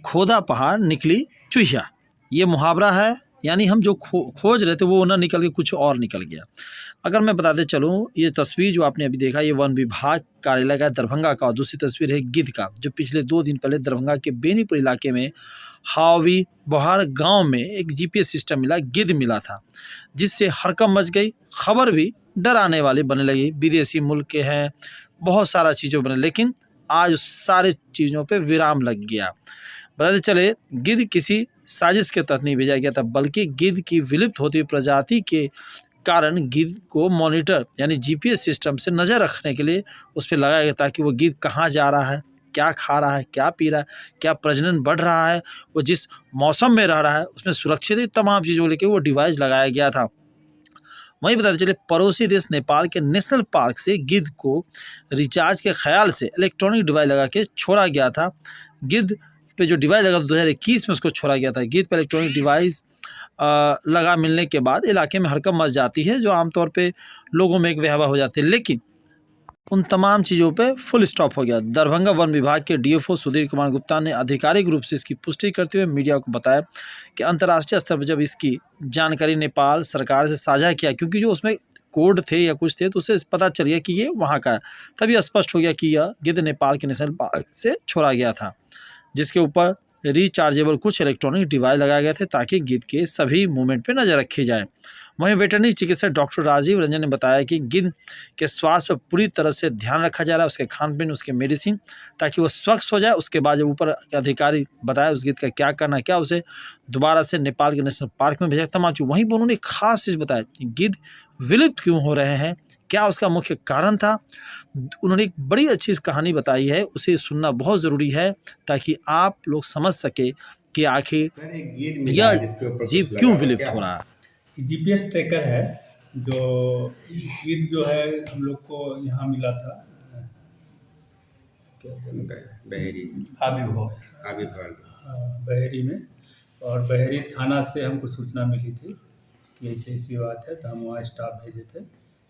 खोदा पहाड़ निकली चूहिया, ये मुहावरा है, यानी हम जो खोज रहे थे वो ना निकल के कुछ और निकल गया। अगर मैं बताते चलूँ, ये तस्वीर जो आपने अभी देखा ये वन विभाग कार्यालय का दरभंगा का, और दूसरी तस्वीर है गिद्ध का, जो पिछले 2 दिन पहले दरभंगा के बेनीपुर इलाके में हावी बोहार गांव में एक जीपीएस सिस्टम मिला, गिद्ध मिला था, जिससे हड़कंप मच गई। खबर भी डराने वाली बनने लगी, विदेशी मुल्क के हैं, बहुत सारा चीज़ों बने, लेकिन आज सारे चीज़ों पे विराम लग गया। बताते चले, गिद्ध किसी साजिश के तहत नहीं भेजा गया था, बल्कि गिद्ध की विलुप्त होती हुई प्रजाति के कारण गिद्ध को मॉनिटर यानी जीपीएस सिस्टम से नज़र रखने के लिए उस पर लगाया गया, ताकि वो गिद्ध कहाँ जा रहा है, क्या खा रहा है, क्या पी रहा है, क्या प्रजनन बढ़ रहा है, वो जिस मौसम में रह रहा है उसमें सुरक्षित तमाम चीज़ों को लेकर वो डिवाइस लगाया गया था। वहीं बताते चले, पड़ोसी देश नेपाल के नेशनल पार्क से गिद्ध को रिचार्ज के ख्याल से इलेक्ट्रॉनिक डिवाइस लगा के छोड़ा गया था। गिद्ध पे जो डिवाइस लगा 2021 में उसको छोड़ा गया था। गिद्ध पे इलेक्ट्रॉनिक डिवाइस लगा मिलने के बाद इलाके में हड़कंप मच जाती है, जो आमतौर पे लोगों में एक वहवा हो जाती है, लेकिन उन तमाम चीज़ों पे फुल स्टॉप हो गया। दरभंगा वन विभाग के डीएफओ सुधीर कुमार गुप्ता ने आधिकारिक रूप से इसकी पुष्टि करते हुए मीडिया को बताया कि अंतर्राष्ट्रीय स्तर पर जब इसकी जानकारी नेपाल सरकार से साझा किया, क्योंकि जो उसमें कोड थे या कुछ थे तो उससे पता चल गया कि ये वहाँ का है, तभी स्पष्ट हो गया कि यह गिद्ध नेपाल के नेशनल पार्क से छोड़ा गया था, जिसके ऊपर रिचार्जेबल कुछ इलेक्ट्रॉनिक डिवाइस लगाए गए थे ताकि गिद्ध के सभी मूवमेंट पर नज़र रखी जाए। वहीं वेटरनरी चिकित्सक डॉक्टर राजीव रंजन ने बताया कि गिद्ध के स्वास्थ्य पर पूरी तरह से ध्यान रखा जा रहा है, उसके खान पीन, उसके मेडिसिन, ताकि वो स्वस्थ हो जाए। उसके बाद जब ऊपर अधिकारी बताया उस गिद्ध का क्या करना है, क्या उसे दोबारा से नेपाल के नेशनल पार्क में भेजा, तमाम चीज़। वहीं पर उन्होंने एक खास चीज़ बताया कि गिद्ध विलुप्त क्यों हो रहे हैं, क्या उसका मुख्य कारण था। उन्होंने एक बड़ी अच्छी कहानी बताई है, उसे सुनना बहुत ज़रूरी है ताकि आप लोग समझ सके कि आखिर यह जीव क्यों विलुप्त हो रहा है। जीपीएस ट्रैकर है, जो गिद्ध जो है हम लोग को यहाँ मिला था, बहेरी बहेरी में, और बहेरी थाना से हमको सूचना मिली थी कि ऐसी ऐसी बात है, तो हम वहाँ स्टाफ भेजे थे।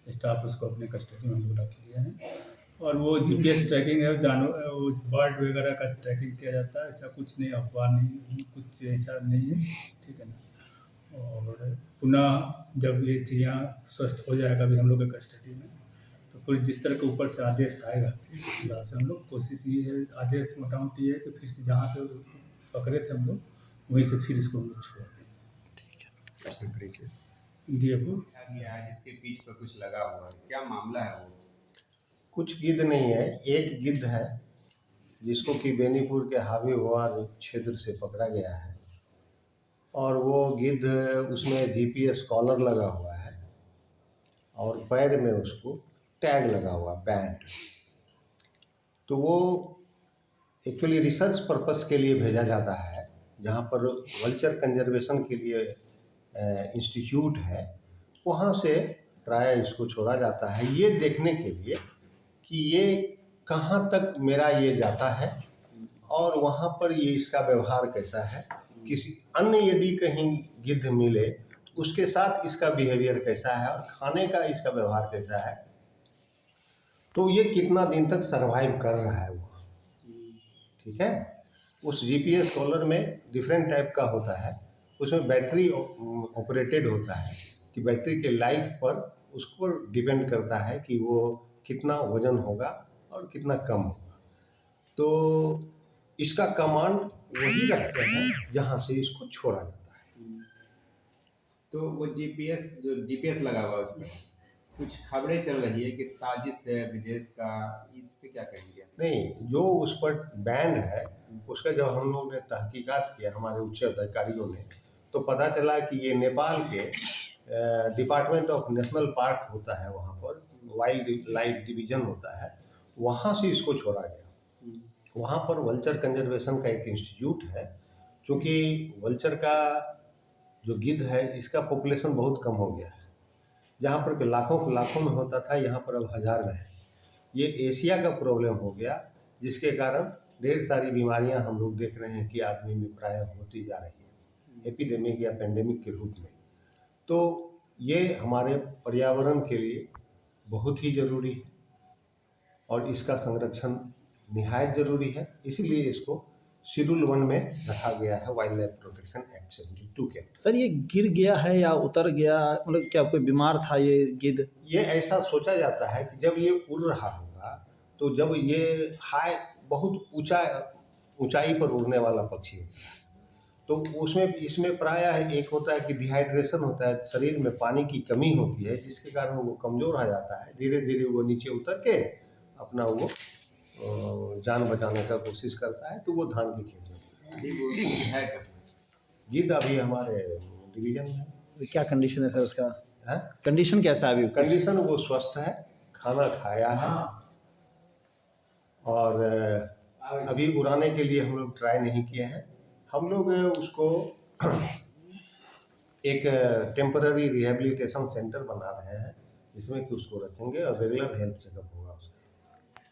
स्टाफ उसको अपने कस्टडी में हम लोग रख लिए हैं, और वो जीपीएस ट्रैकिंग है, जानवर वो बर्ड वगैरह का ट्रैकिंग किया जाता है। ऐसा कुछ नहीं, अफवाह नहीं, कुछ ऐसा नहीं है, ठीक है ना। और पुनः जब ये चिड़िया स्वस्थ हो जाएगा भी हम लोग के कस्टडी में, तो फिर जिस तरह के ऊपर से आदेश आएगा हिसाब से हम लोग कोशिश ये है, आदेश मोटा मोटी है कि फिर से जहाँ से पकड़े थे हम लोग वहीं से फिर इसको हम लोग छोड़ दें। जिसके पीठ पर कुछ लगा हुआ है, क्या मामला है वो? कुछ गिद्ध नहीं है, एक गिद्ध है जिसको कि बेनीपुर के हावी बोहार क्षेत्र से पकड़ा गया है, और वो गिद्ध उसमें जीपीएस कॉलर लगा हुआ है और पैर में उसको टैग लगा हुआ, बैंड। तो वो एक्चुअली रिसर्च पर्पस के लिए भेजा जाता है, जहाँ पर वल्चर कंजर्वेशन के लिए इंस्टीट्यूट है, वहाँ से प्राय इसको छोड़ा जाता है ये देखने के लिए कि ये कहाँ तक मेरा ये जाता है और वहाँ पर ये इसका व्यवहार कैसा है। किसी अन्य यदि कहीं गिद्ध मिले तो उसके साथ इसका बिहेवियर कैसा है और खाने का इसका व्यवहार कैसा है, तो ये कितना दिन तक सरवाइव कर रहा है वहाँ, ठीक है। उस जीपीएस कॉलर में डिफरेंट टाइप का होता है, उसमें बैटरी ऑपरेटेड होता है कि बैटरी के लाइफ पर उसको डिपेंड करता है कि वो कितना वजन होगा और कितना कम होगा। तो इसका कमांड वही रखते हैं जहाँ से इसको छोड़ा जाता है। तो वो जीपीएस लगा हुआ है, उसमें कुछ खबरें चल रही है कि साजिश है विदेश का, इस पे क्या कहेंगे? नहीं, जो उस पर बैंड है उसका जब हम लोग ने तहकीकात किया हमारे उच्च अधिकारियों ने, तो पता चला कि ये नेपाल के डिपार्टमेंट ऑफ नेशनल पार्क होता है, वहाँ पर वाइल्ड लाइफ डिवीजन होता है, वहाँ से इसको छोड़ा गया। वहाँ पर वल्चर कंजर्वेशन का एक इंस्टीट्यूट है, क्योंकि वल्चर का जो गिद्ध है इसका पॉपुलेशन बहुत कम हो गया है। जहाँ पर लाखों में होता था, यहाँ पर अब 1000 में है। ये एशिया का प्रॉब्लम हो गया, जिसके कारण ढेर सारी बीमारियां हम लोग देख रहे हैं कि आदमी में प्राय होती जा रही है, एपिडेमिक या पेंडेमिक के रूप में। तो ये हमारे पर्यावरण के लिए बहुत ही ज़रूरी है और इसका संरक्षण निहायत ज़रूरी है, इसलिए इसको शेड्यूल 1 में रखा गया है वाइल्ड लाइफ प्रोटेक्शन एक्ट 72 के। सर ये गिर गया है या उतर गया, मतलब क्या कोई बीमार था ये गिद्ध? ये ऐसा सोचा जाता है कि जब ये उड़ रहा होगा तो जब ये हाई बहुत ऊंचाई पर उड़ने वाला पक्षी होता है तो उसमें इसमें प्रायः एक होता है कि डिहाइड्रेशन होता है, शरीर में पानी की कमी होती है जिसके कारण वो कमज़ोर आ जाता है। धीरे धीरे वो नीचे उतर के अपना वो जान बचाने का कोशिश करता है, तो वो धान की खेती में। अभी वो है कहाँ? गिद्ध अभी हमारे डिवीजन में है। क्या कंडीशन है सर उसका? है कंडीशन कैसा है अभी? कंडीशन वो स्वस्थ है, खाना खाया है और अभी उड़ाने के लिए हम लोग ट्राई नहीं किए हैं। हम लोग उसको एक टेम्पररी रिहेबिलिटेशन सेंटर बना रहे हैं जिसमें कि उसको रखेंगे और रेगुलर हेल्थ चेकअप होगा उसका।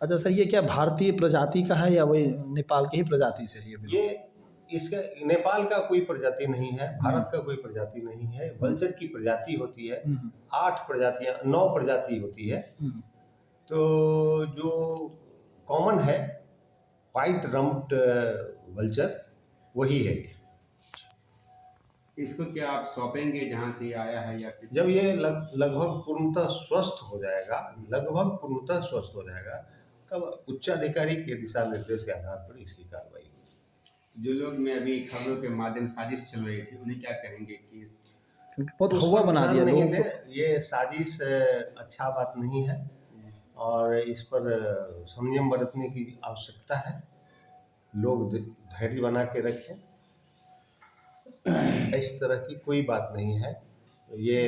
अच्छा सर, ये क्या भारतीय प्रजाति का है या वही नेपाल की ही प्रजाति से है ये इसका नेपाल का कोई प्रजाति नहीं है, भारत का कोई प्रजाति नहीं है। वल्चर की प्रजाति होती है, 9 प्रजाति होती है। तो जो कॉमन है व्हाइट रम्प्ड वल्चर वही है ये। इसको क्या आप सौंपेंगे जहाँ से ये आया है या फिर? जब ये लगभग पूर्णतः स्वस्थ हो जाएगा, तब उच्चाधिकारी के दिशा निर्देश के आधार पर इसकी कार्रवाई होगी। जो लोग में अभी खबरों के माध्यम साजिश चल रही थी उन्हें क्या कहेंगे कि बहुत हवा बना दिया नहीं लोगों दे, को। ये साजिश अच्छा बात नहीं है और इस पर संयम बरतने की आवश्यकता है। लोग धैर्य बना के रखें, इस तरह की कोई बात नहीं है, ये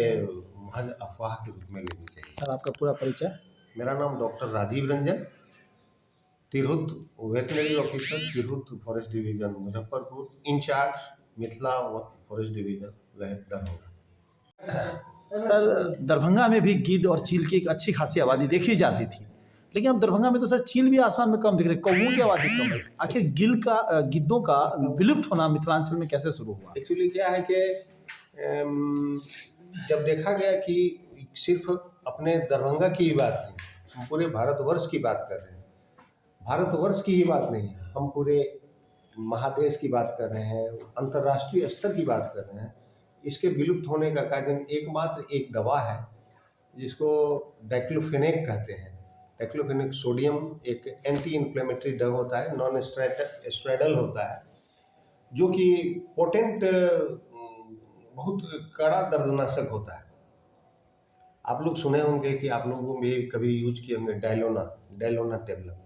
महज अफवाह के रूप में लेनी चाहिए। सर आपका पूरा परिचय? मेरा नाम doctor Rajeev Ranjan, Tirhut veterinary officer, Tirhut forest division Muzaffarpur, incharge Mithila forest division Darbhanga. Sir Darbhanga में भी गिद्ध और चील की एक अच्छी खासी आबादी देखी जाती थी, लेकिन अब दरभंगा में तो सर चील भी आसमान में कम दिख रहे, कौवों की आबादी कम है। आखिर गिद्धों का विलुप्त होना मिथिलांचल में कैसे शुरू हुआ? एक्चुअली क्या है कि जब देखा गया कि सिर्फ अपने दरभंगा की ही बात नहीं, हम पूरे भारतवर्ष की बात कर रहे हैं। भारतवर्ष की ही बात नहीं है, हम पूरे महादेश की बात कर रहे हैं, अंतर्राष्ट्रीय स्तर की बात कर रहे हैं। इसके विलुप्त होने का कारण एकमात्र एक दवा है जिसको डाइक्लोफेनेक कहते हैं। डाइक्लोफेनेक सोडियम एक एंटी इन्फ्लेमेटरी ड्रग होता है, नॉन स्टेरॉयडल होता है, जो कि पोटेंट बहुत कड़ा दर्दनाशक होता है। आप लोग सुने होंगे कि आप लोगों भी कभी यूज किए होंगे डायलोना टेबलेट।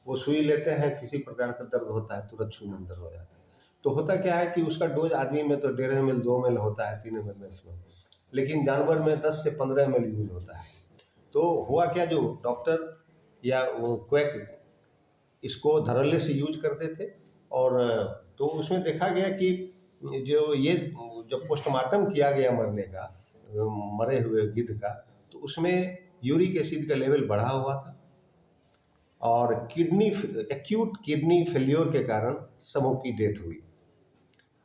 वो सुई लेते हैं, किसी प्रकार का दर्द होता है तुरंत छूने अंदर हो जाता है। तो होता क्या है कि उसका डोज आदमी में तो 1.5 ml 2 ml होता है, 3 ml मैक्सिमम, लेकिन जानवर में 10 से 15 ml यूज होता है। तो हुआ क्या, जो डॉक्टर या वो क्वैक इसको धड़ल्ले से यूज करते थे और तो उसमें देखा गया कि जो ये जब पोस्टमार्टम किया गया मरे हुए गिद्ध का, तो उसमें यूरिक एसिड का लेवल बढ़ा हुआ था और एक्यूट किडनी फेल्योर के कारण समूह की डेथ हुई।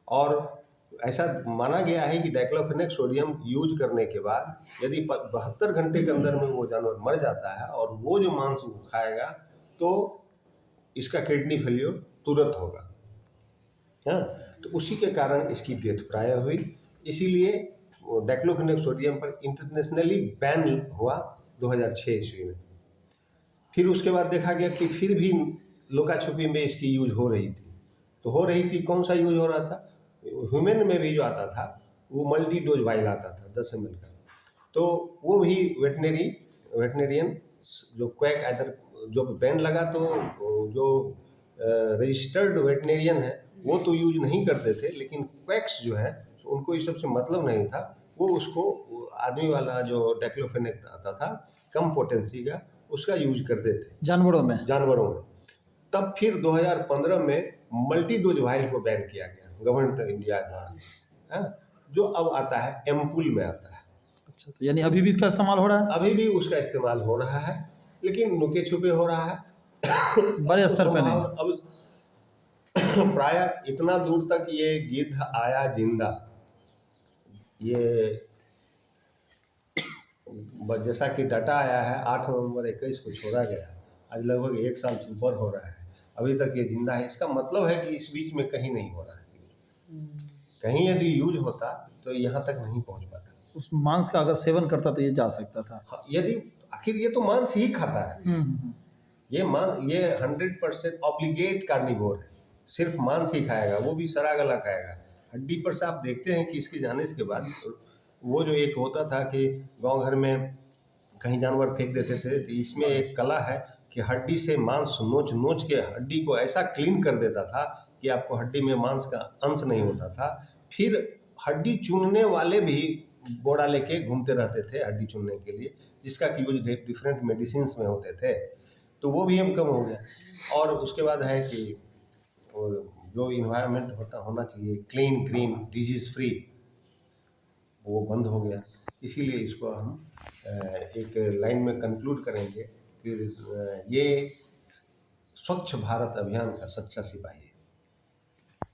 और ऐसा माना गया है कि डाइक्लोफेनेक सोडियम यूज करने के बाद यदि 72 घंटे के अंदर में वो जानवर मर जाता है और वो जो मांस वो खाएगा तो इसका किडनी फेल्योर तुरंत होगा। हाँ, तो उसी के कारण इसकी डेथ प्रायः हुई। इसीलिए डाइक्लोफेनेक सोडियम पर इंटरनेशनली बैन हुआ 2006 ईस्वी में। फिर उसके बाद देखा गया कि फिर भी लुका छुपी में इसकी यूज हो रही थी। तो हो रही थी, कौन सा यूज हो रहा था? ह्यूमन में भी जो आता था वो मल्टी डोज वाइल आता था 10 ml का। तो वो भी वेटनेरियन जो क्वैक अदर जो बैन लगा, तो जो रजिस्टर्ड वेटनेरियन है वो तो यूज नहीं करते थे, लेकिन क्वैक्स जो है उनको इस सब से मतलब नहीं था। वो उसको आदमी वाला जो डाइक्लोफेनेक आता था कम पोटेंसी का, उसका यूज करते थे जानवरों में। तब फिर 2015 में मल्टी डोज वाइल को बैन किया गया गवर्नमेंट इंडिया द्वारा, जो अब आता है एम्पुल में आता है। अच्छा, तो यानी अभी भी इसका इस्तेमाल हो रहा है? अभी भी उसका इस्तेमाल हो रहा है, लेकिन नुके छुपे हो रहा है, बड़े स्तर पे नहीं। अब प्रायः इतना दूर तक ये गिद्ध आया जिंदा, ये जैसा कि डाटा आया है 8 नवंबर 21 को छोड़ा गया, आज लगभग 1 साल से ऊपर हो रहा है। अभी तक ये जिंदा है। इसका मतलब है कि इस बीच में कहीं नहीं हो रहा है। कहीं यदि यूज होता तो यहाँ तक नहीं पहुँच पाता। उस मांस का अगर सेवन करता तो ये जा सकता था। हाँ, यदि आखिर ये तो मांस ही खाता है। ये 100% ऑब्लिगेट कार्निवोर है, सिर्फ मांस ही खाएगा, वो भी सड़ा गला खाएगा। हड्डी पर से आप देखते हैं कि इसके जाने के बाद वो जो एक होता था कि गांव घर में कहीं जानवर फेंक देते थे, तो इसमें एक कला है कि हड्डी से मांस नोच नोच के हड्डी को ऐसा क्लीन कर देता था कि आपको हड्डी में मांस का अंश नहीं होता था। फिर हड्डी चुनने वाले भी बोरा लेके घूमते रहते थे हड्डी चुनने के लिए, जिसका कि यूज डिफरेंट मेडिसिन में होते थे, तो वो भी हम कम हो गया। और उसके बाद है कि जो इन्वायरमेंट होना चाहिए क्लीन ग्रीन डिजीज फ्री, वो बंद हो गया। इसीलिए इसको हम एक लाइन में कंक्लूड करेंगे कि ये स्वच्छ भारत अभियान का सच्चा सिपाही है।